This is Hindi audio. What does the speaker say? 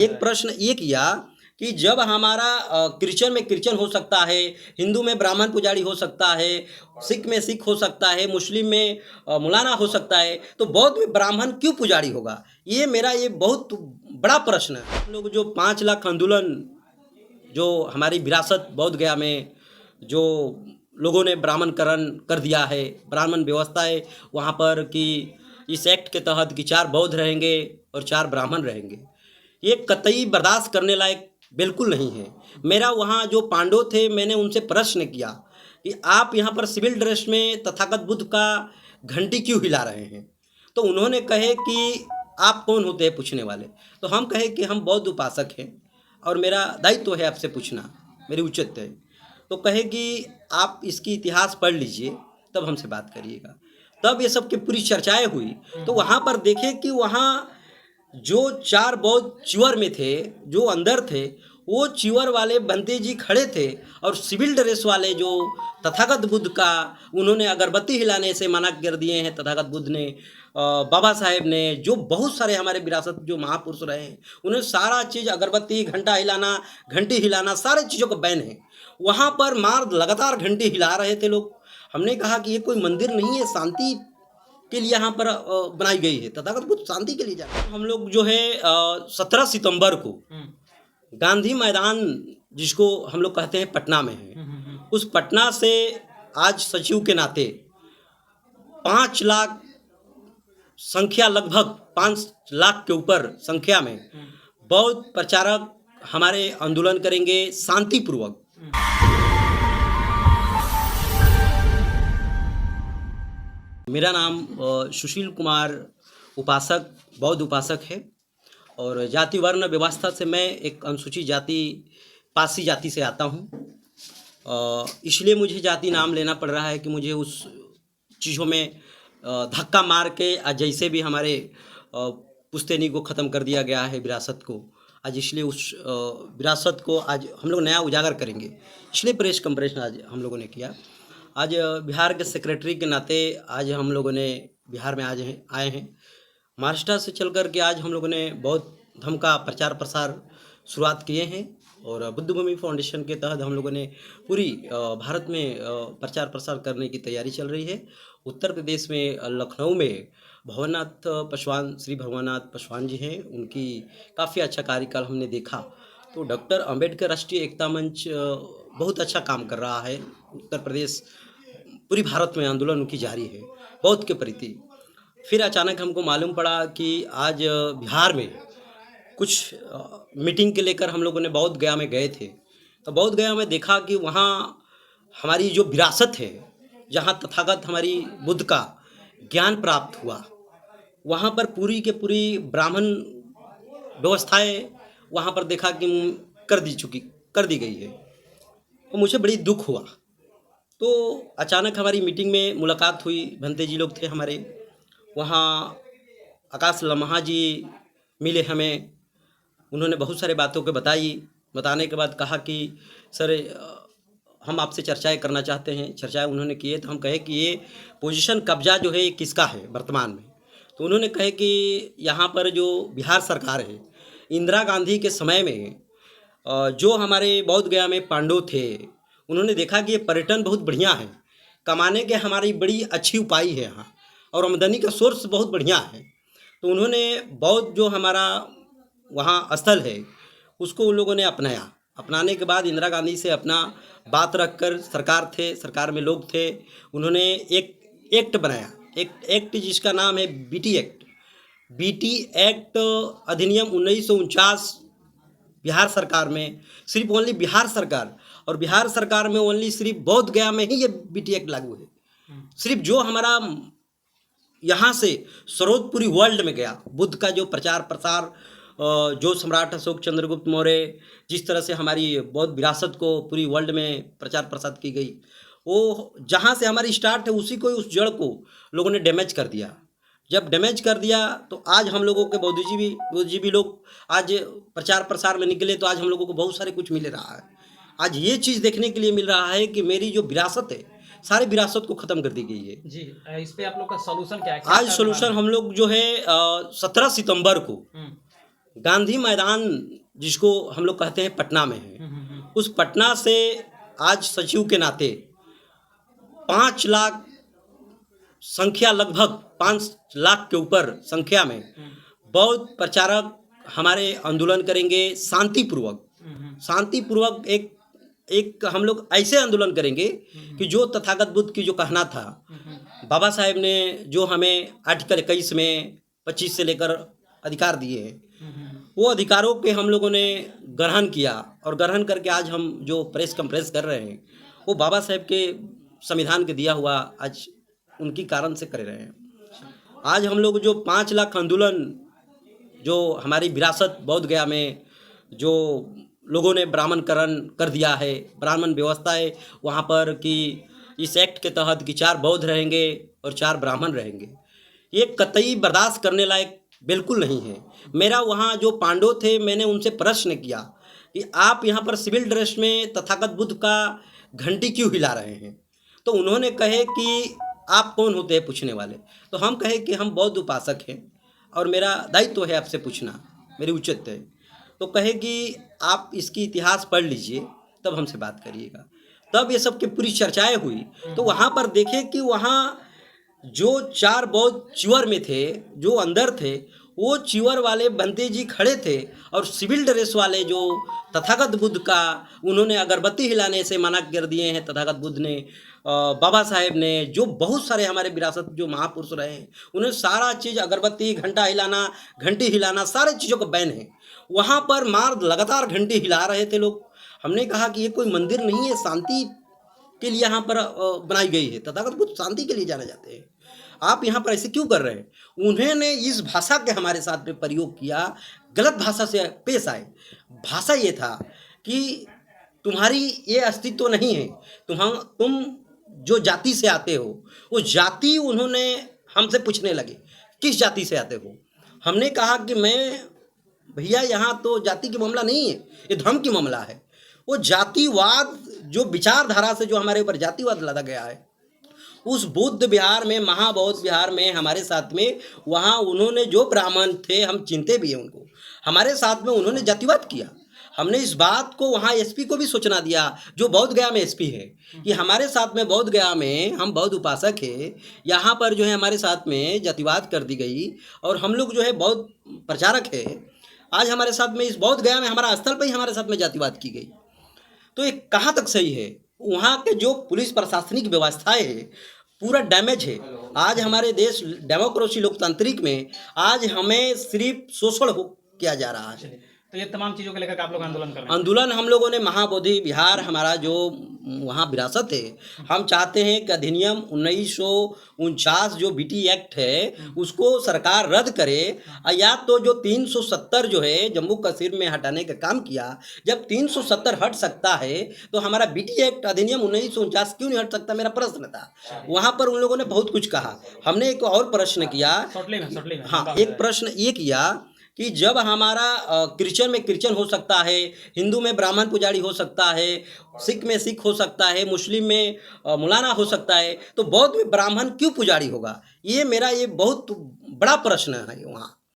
एक प्रश्न ये किया कि जब हमारा क्रिश्चियन में क्रिश्चियन हो सकता है, हिंदू में ब्राह्मण पुजारी हो सकता है, सिख में सिख हो सकता है, मुस्लिम में मौलाना हो सकता है, तो बौद्ध में ब्राह्मण क्यों पुजारी होगा? ये बहुत बड़ा प्रश्न है। हम लोग जो 5 लाख आंदोलन जो हमारी विरासत बोध गया में जो लोगों ने ब्राह्मणकरण कर दिया है, ब्राह्मण व्यवस्था है वहाँ पर कि इस एक्ट के तहत कि 4 बौद्ध रहेंगे और 4 ब्राह्मण रहेंगे, ये कतई बर्दाश्त करने लायक बिल्कुल नहीं है। मेरा वहाँ जो पांडव थे, मैंने उनसे प्रश्न किया कि आप यहाँ पर सिविल ड्रेस में तथागत बुद्ध का घंटी क्यों हिला रहे हैं? तो उन्होंने कहे कि आप कौन होते हैं पूछने वाले? तो हम कहे कि हम बौद्ध उपासक हैं और मेरा दायित्व है आपसे पूछना, मेरी उचित है। तो कहे कि आप इसकी इतिहास पढ़ लीजिए तब हमसे बात करिएगा। तब ये सब की पूरी चर्चाएँ हुई। तो वहाँ पर देखें कि वहाँ जो 4 बौद्ध च्योर में थे, जो अंदर थे, वो च्योर वाले बंते जी खड़े थे और सिविल ड्रेस वाले जो तथागत बुद्ध का उन्होंने अगरबत्ती हिलाने से मना कर दिए हैं। तथागत बुद्ध ने, बाबा साहेब ने, जो बहुत सारे हमारे विरासत जो महापुरुष रहे हैं, उन्हें सारा चीज़ अगरबत्ती, घंटा हिलाना, घंटी हिलाना, सारे चीज़ों का बैन है। वहाँ पर मार लगातार घंटी हिला रहे थे लोग। हमने कहा कि ये कोई मंदिर नहीं है, शांति के लिए यहाँ पर बनाई गई है। तथागत बुद्ध शांति के लिए जा रहे हैं। हम लोग जो है 17 सितंबर को गांधी मैदान, जिसको हम लोग कहते हैं पटना में है, उस पटना से आज सचिव के नाते 5 लाख संख्या, लगभग 5 लाख के ऊपर संख्या में बौद्ध प्रचारक हमारे आंदोलन करेंगे शांतिपूर्वक। मेरा नाम सुशील कुमार उपासक, बौद्ध उपासक है और जाति वर्ण व्यवस्था से मैं एक अनुसूचित जाति, पासी जाति से आता हूँ। इसलिए मुझे जाति नाम लेना पड़ रहा है कि मुझे उस चीज़ों में धक्का मार के आज जैसे भी हमारे पुश्तैनी को ख़त्म कर दिया गया है विरासत को, आज इसलिए उस विरासत को आज हम लोग नया उजागर करेंगे। इसलिए प्रेस कॉन्फ्रेंस आज हम लोगों ने किया। आज बिहार के सेक्रेटरी के नाते आज हम लोगों ने बिहार में आज आए हैं। महाराष्ट्र से चल कर के आज हम लोगों ने बहुत धर्म का प्रचार प्रसार शुरुआत किए हैं और बुद्ध भूमि फाउंडेशन के तहत हम लोगों ने पूरी भारत में प्रचार प्रसार करने की तैयारी चल रही है। उत्तर प्रदेश में लखनऊ में भवनाथ पासवान, श्री भवनाथ पासवान जी हैं, उनकी काफ़ी अच्छा कार्यकाल हमने देखा। तो डॉक्टर अंबेडकर राष्ट्रीय एकता मंच बहुत अच्छा काम कर रहा है। उत्तर प्रदेश, पूरी भारत में आंदोलन उनकी जारी है बौद्ध के प्रति। फिर अचानक हमको मालूम पड़ा कि आज बिहार में कुछ मीटिंग के लेकर हम लोगों ने बौद्ध गया में गए थे। तो बौद्ध गया में देखा कि वहाँ हमारी जो विरासत है, जहाँ तथागत हमारी बुद्ध का ज्ञान प्राप्त हुआ, वहाँ पर पूरी के पूरी ब्राह्मण व्यवस्थाएं वहाँ पर देखा कि कर दी गई है। तो मुझे बड़ी दुख हुआ। तो अचानक हमारी मीटिंग में मुलाकात हुई, भंते जी लोग थे हमारे वहाँ, आकाश लम्हा जी मिले हमें। उन्होंने बहुत सारे बातों को बताने के बाद कहा कि सर हम आपसे चर्चाएं करना चाहते हैं। चर्चाएं उन्होंने किए तो हम कहे कि ये पोजीशन कब्जा जो है ये किसका है वर्तमान में? तो उन्होंने कहे कि यहाँ पर जो बिहार सरकार है, इंदिरा गांधी के समय में जो हमारे बौद्ध गया में पांडव थे, उन्होंने देखा कि ये पर्यटन बहुत बढ़िया है, कमाने के हमारी बड़ी अच्छी उपाय है यहाँ और आमदनी का सोर्स बहुत बढ़िया है। तो उन्होंने बौद्ध जो हमारा वहाँ स्थल है उसको उन लोगों ने अपनाया। अपनाने के बाद इंदिरा गांधी से अपना बात रखकर, सरकार में लोग थे, उन्होंने एक एक्ट बनाया, एक एक्ट जिसका नाम है बीटी एक्ट अधिनियम 1949। बिहार सरकार में सिर्फ ओनली बिहार सरकार, और बिहार सरकार में ओनली सिर्फ बौद्ध गया में ही ये बीटी एक्ट लागू है। सिर्फ जो हमारा यहाँ से स्रोत पूरी वर्ल्ड में गया, बुद्ध का जो प्रचार प्रसार, जो सम्राट अशोक चंद्रगुप्त मौर्य जिस तरह से हमारी बौद्ध विरासत को पूरी वर्ल्ड में प्रचार प्रसार की गई, वो जहाँ से हमारी स्टार्ट है उसी को, उस जड़ को लोगों ने डैमेज कर दिया। जब डैमेज कर दिया तो आज हम लोगों के बुद्धिजीवी लोग आज प्रचार प्रसार में निकले तो आज हम लोगों को बहुत सारे कुछ मिल रहा है। आज ये चीज़ देखने के लिए मिल रहा है कि मेरी जो विरासत है, सारी विरासत को ख़त्म कर दी गई है। जी, इस पे आप लोग का सॉल्यूशन क्या है? आज सॉल्यूशन हम लोग जो है 17 सितंबर को गांधी मैदान जिसको हम लोग कहते हैं पटना में है, उस पटना से आज सचिव के नाते 5 लाख संख्या, लगभग 5 लाख के ऊपर संख्या में बौद्ध प्रचारक हमारे आंदोलन करेंगे शांतिपूर्वक। एक हम लोग ऐसे आंदोलन करेंगे कि जो तथागत बुद्ध की जो कहना था, बाबा साहेब ने जो हमें आर्टिकल 21 में 25 से लेकर अधिकार दिए हैं, वो अधिकारों के हम लोगों ने ग्रहण किया और ग्रहण करके आज हम जो प्रेस कॉन्फ्रेंस कर रहे हैं वो बाबा साहेब के संविधान के दिया हुआ आज उनकी कारण से कर रहे हैं। आज हम लोग जो 5 लाख आंदोलन जो हमारी विरासत बोध गया में जो लोगों ने ब्राह्मणकरण कर दिया है, ब्राह्मण व्यवस्था है वहाँ पर कि इस एक्ट के तहत कि 4 बौद्ध रहेंगे और 4 ब्राह्मण रहेंगे, ये कतई बर्दाश्त करने लायक बिल्कुल नहीं है। मेरा वहाँ जो पांडव थे, मैंने उनसे प्रश्न किया कि आप यहाँ पर सिविल ड्रेस में तथागत बुद्ध का घंटी क्यों हिला रहे हैं, तो उन्होंने कहे कि आप कौन होते हैं पूछने वाले। तो हम कहे कि हम बौद्ध उपासक हैं और मेरा दायित्व है आपसे पूछना, मेरी उचित है। तो कहे कि आप इसकी इतिहास पढ़ लीजिए तब हमसे बात करिएगा। तब ये सब की पूरी चर्चाएं हुई। तो वहाँ पर देखे कि वहाँ जो 4 बौद्ध चिवर में थे, जो अंदर थे, वो चिवर वाले बंते जी खड़े थे और सिविल ड्रेस वाले जो तथागत बुद्ध का उन्होंने अगरबत्ती हिलाने से मना कर दिए हैं। तथागत बुद्ध ने, बाबा साहेब ने, जो बहुत सारे हमारे विरासत जो महापुरुष रहे हैं, उन्हें सारा चीज़ अगरबत्ती, घंटा हिलाना, घंटी हिलाना, सारे चीज़ों का बैन है। वहाँ पर मार लगातार घंटी हिला रहे थे लोग। हमने कहा कि ये कोई मंदिर नहीं है, शांति के लिए यहाँ पर बनाई गई है। तथागत बुद्ध शांति के लिए जाने जाते हैं, आप यहाँ पर ऐसे क्यों कर रहे हैं। उन्होंने इस भाषा के हमारे साथ में प्रयोग किया, गलत भाषा से पेश आए। भाषा ये था कि तुम्हारी ये अस्तित्व नहीं है, तुम जो जाति से आते हो वो जाति उन्होंने हमसे पूछने लगे किस जाति से आते हो। हमने कहा कि मैं भैया यहाँ तो जाति की मामला नहीं है, ये धर्म की मामला है। वो जातिवाद जो विचारधारा से जो हमारे ऊपर जातिवाद लादा गया है, उस बुद्ध विहार में, महाबौद्ध विहार में हमारे साथ में वहाँ उन्होंने जो ब्राह्मण थे, हम चिंते भी हैं उनको, हमारे साथ में उन्होंने जातिवाद किया। हमने इस बात को वहाँ एसपी को भी सूचना दिया, जो बोध गया में एसपी है, कि हमारे साथ में बोध गया में हम बौद्ध उपासक है, यहाँ पर जो है हमारे साथ में जातिवाद कर दी गई और हम लोग जो है बौद्ध प्रचारक है। आज हमारे साथ में इस बौद्ध गया में हमारा स्थल पर ही हमारे साथ में जातिवाद की गई। तो ये कहाँ तक सही है। वहाँ के जो पुलिस प्रशासनिक व्यवस्थाएं है पूरा डैमेज है। आज हमारे देश डेमोक्रेसी लोकतांत्रिक में आज हमें सिर्फ शोषण किया जा रहा है। तो ये तमाम चीज़ों को लेकर आप लोग आंदोलन कर रहे हैं। आंदोलन हम लोगों ने महाबोधि विहार हमारा जो वहाँ विरासत है, हम चाहते हैं कि अधिनियम 1949 जो बीटी एक्ट है उसको सरकार रद्द करे, या तो जो 370 जो है जम्मू कश्मीर में हटाने का काम किया। जब 370 हट सकता है तो हमारा बीटी एक्ट अधिनियम 1949 क्यों नहीं हट सकता, मेरा प्रश्न था। वहाँ पर उन लोगों ने बहुत कुछ कहा। हमने एक और प्रश्न किया, हाँ, एक प्रश्न ये किया कि जब हमारा क्रिश्चियन में क्रिश्चियन हो सकता है, हिंदू में ब्राह्मण पुजारी हो सकता है, सिख में सिख हो सकता है, मुस्लिम में मौलाना हो सकता है, तो बौद्ध में ब्राह्मण क्यों पुजारी होगा। ये मेरा ये बहुत बड़ा प्रश्न है वहाँ।